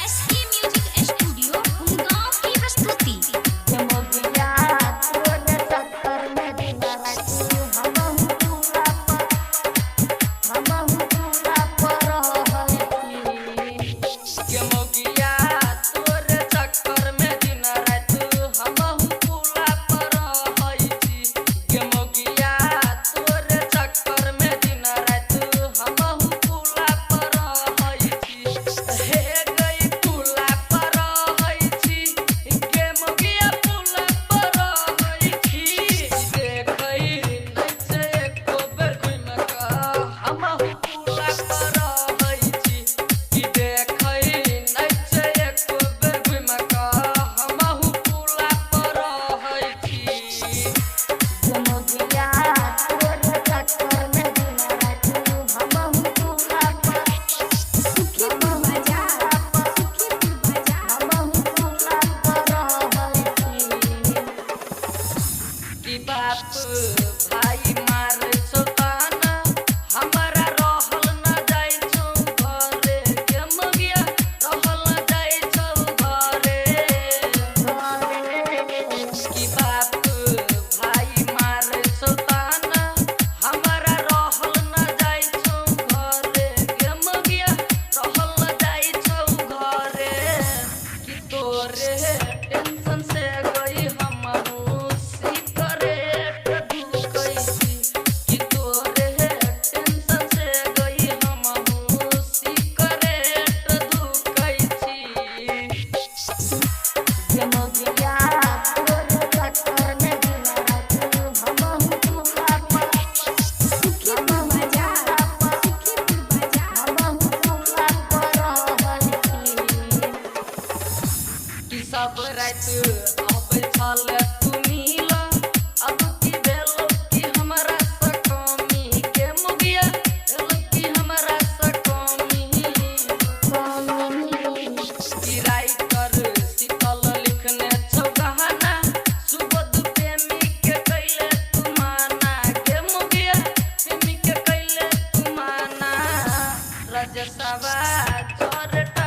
SK music studio Gurgaon की प्रस्तुति। भाई मार सोताना हमारा रहल न जाय छौ घरे के मगिया रहल न जाय छौ घरे की बाप भाई मार सोताना हमारा रहल न जाय छौ घरे के मगिया रहल न जाय छौ घरे की तोरे टेंशन से गई हमहू सब रात अब छल तू मिला अब की भेलो कि हमरा से कमी के मुगिया भेलो कि हमरा से कमी की राइटर शीतल लिखने छौ कहाना सुबोध प्रेमी के कैले तू माना के मुगिया प्रेमी के कैले तू माना राजसभा छोरटा